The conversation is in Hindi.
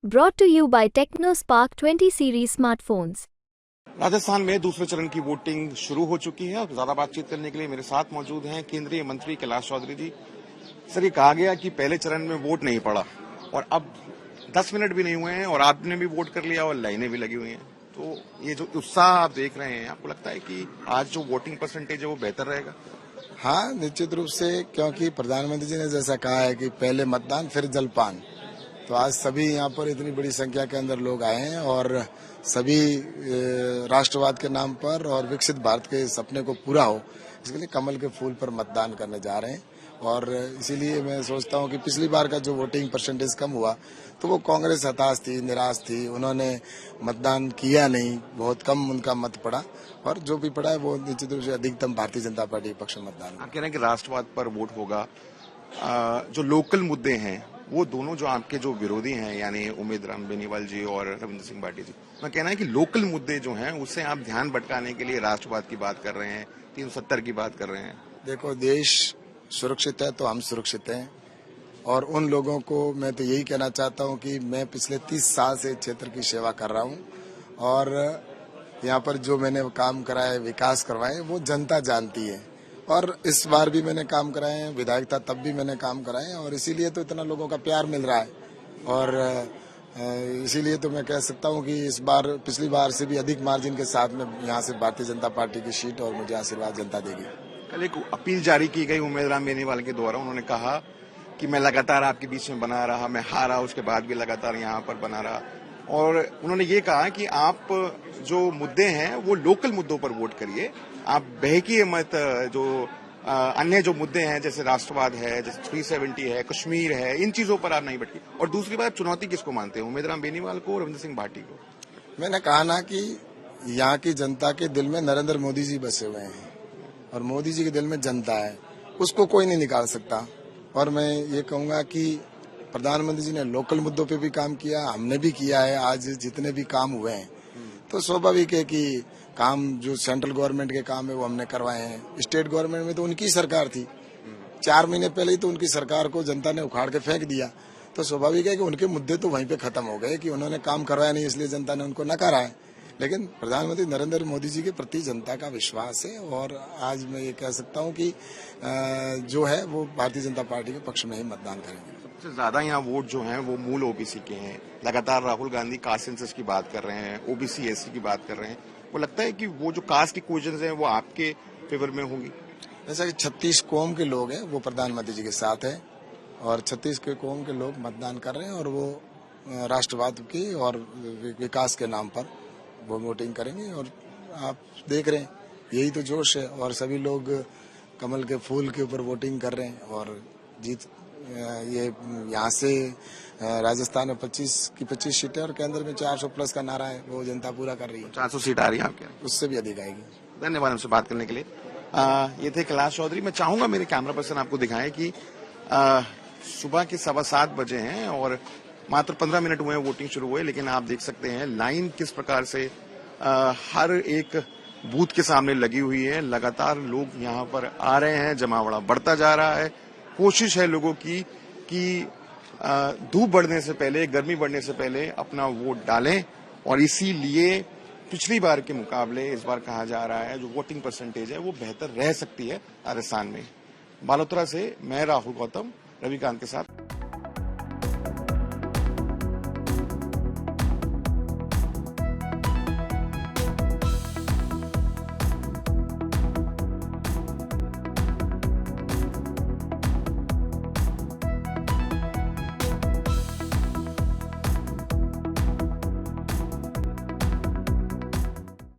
Brought to you by TechnoSpark 20 series smartphones. Rajasthan में दूसरे चरण की वोटिंग शुरू हो चुकी है और ज्यादा बातचीत करने के लिए मेरे साथ मौजूद हैं केंद्रीय मंत्री कैलाश चौधरी जी। सर, ये कहा गया कि पहले चरण में वोट नहीं पड़ा और अब 10 मिनट भी नहीं हुए हैं और आपने भी वोट कर लिया और लाइनें भी लगी हुई हैं, तो ये जो उत्साह आप देख रहे हैं, आपको लगता है कि आज जो वोटिंग परसेंटेज है वो बेहतर रहेगा? हाँ, निश्चित रूप से, क्योंकि प्रधानमंत्री जी ने जैसा कहा है कि पहले मतदान फिर जलपान, तो आज सभी यहाँ पर इतनी बड़ी संख्या के अंदर लोग आए हैं और सभी राष्ट्रवाद के नाम पर और विकसित भारत के सपने को पूरा हो, इसके लिए कमल के फूल पर मतदान करने जा रहे हैं। और इसीलिए मैं सोचता हूँ कि पिछली बार का जो वोटिंग परसेंटेज कम हुआ तो वो कांग्रेस हताश थी, निराश थी, उन्होंने मतदान किया नहीं, बहुत कम उनका मत पड़ा और जो भी पड़ा है वो निश्चित रूप से अधिकतम भारतीय जनता पार्टी के पक्ष में मतदान। आप कह रहे हैं कि राष्ट्रवाद पर वोट होगा। जो लोकल मुद्दे हैं वो दोनों जो आपके जो विरोधी हैं यानी उमेद राम बेनीवाल जी और रविंद्र सिंह भाटी जी, मैं कहना है कि लोकल मुद्दे जो हैं उससे आप ध्यान भटकाने के लिए राष्ट्रवाद की बात कर रहे हैं, 370 की बात कर रहे हैं। देखो, देश सुरक्षित है तो हम सुरक्षित हैं और उन लोगों को मैं तो यही कहना चाहता हूं कि मैं पिछले 30 साल से क्षेत्र की सेवा कर रहा हूं और यहाँ पर जो मैंने काम कराए, विकास करवाए, वो जनता जानती है और इस बार भी मैंने काम कराए हैं, विधायक था तब भी मैंने काम कराए और इसीलिए तो इतना लोगों का प्यार मिल रहा है और इसीलिए तो मैं कह सकता हूं कि इस बार पिछली बार से भी अधिक मार्जिन के साथ में यहाँ से भारतीय जनता पार्टी की सीट और मुझे आशीर्वाद जनता देगी। कल एक अपील जारी की गई उमेद राम बेनीवाल के द्वारा, उन्होंने कहा कि मैं लगातार आपके बीच में बना रहा, मैं हारा उसके बाद भी लगातार यहाँ पर बना रहा और उन्होंने ये कहा कि आप जो मुद्दे हैं वो लोकल मुद्दों पर वोट करिए, आप बहकीय मत जो अन्य जो मुद्दे हैं जैसे राष्ट्रवाद है, जैसे 370 है, कश्मीर है, इन चीजों पर आप नहीं भटकिए। और दूसरी बात, चुनौती किसको मानते हैं, उमेद राम बेनीवाल को, रविंद्र सिंह भाटी को? मैंने कहा ना कि यहाँ की जनता के दिल में नरेंद्र मोदी जी बसे हुए हैं और मोदी जी के दिल में जनता है, उसको कोई नहीं निकाल सकता। और मैं ये कहूँगा कि प्रधानमंत्री जी ने लोकल मुद्दों पे भी काम किया, हमने भी किया है। आज जितने भी काम हुए हैं तो स्वाभाविक है कि काम जो सेंट्रल गवर्नमेंट के काम है वो हमने करवाए हैं। स्टेट गवर्नमेंट में तो उनकी सरकार थी, 4 महीने पहले ही तो उनकी सरकार को जनता ने उखाड़ के फेंक दिया, तो स्वाभाविक है कि उनके मुद्दे तो वहीं पे खत्म हो गए कि उन्होंने काम करवाया नहीं, इसलिए जनता ने उनको नकारा है। लेकिन प्रधानमंत्री नरेंद्र मोदी जी के प्रति जनता का विश्वास है और आज मैं ये कह सकता हूँ कि जो है वो भारतीय जनता पार्टी के पक्ष में ही मतदान करेंगे। सबसे ज्यादा यहाँ वोट जो हैं वो मूल ओबीसी के हैं। लगातार राहुल गांधी कास्ट सेंसस की बात कर रहे हैं, ओबीसी एससी की बात कर रहे हैं। वो लगता है कि वो जो कास्ट इक्वेशंस हैं वो आपके फेवर में होंगी? जैसा कि 36 कौम के लोग हैं वो प्रधानमंत्री जी के साथ है और 36 के कौम के लोग मतदान कर रहे हैं और वो राष्ट्रवाद की और विकास के नाम पर वो वोटिंग करेंगे और आप देख रहे हैं यही तो जोश है और सभी लोग कमल के फूल के ऊपर वोटिंग कर रहे हैं और जीत ये यहाँ से राजस्थान में 25 सीटें और केंद्र में 400 प्लस का नारा है, वो जनता पूरा कर रही है। 400 सीट आ रही है आपके? उससे भी अधिक आएगी। धन्यवाद हमसे बात करने के लिए। ये थे कैलाश चौधरी। मैं चाहूंगा मेरे कैमरा पर्सन आपको दिखाएं कि सुबह के 7:15 बजे हैं और मात्र 15 मिनट हुए हैं वोटिंग शुरू हुए, लेकिन आप देख सकते हैं लाइन किस प्रकार से हर एक बूथ के सामने लगी हुई है। लगातार लोग यहाँ पर आ रहे हैं, जमावड़ा बढ़ता जा रहा है। कोशिश है लोगों की कि धूप बढ़ने से पहले, गर्मी बढ़ने से पहले अपना वोट डालें और इसीलिए पिछली बार के मुकाबले इस बार कहा जा रहा है जो वोटिंग परसेंटेज है वो बेहतर रह सकती है राजस्थान में। बालोतरा से मैं राहुल गौतम, रविकांत के साथ।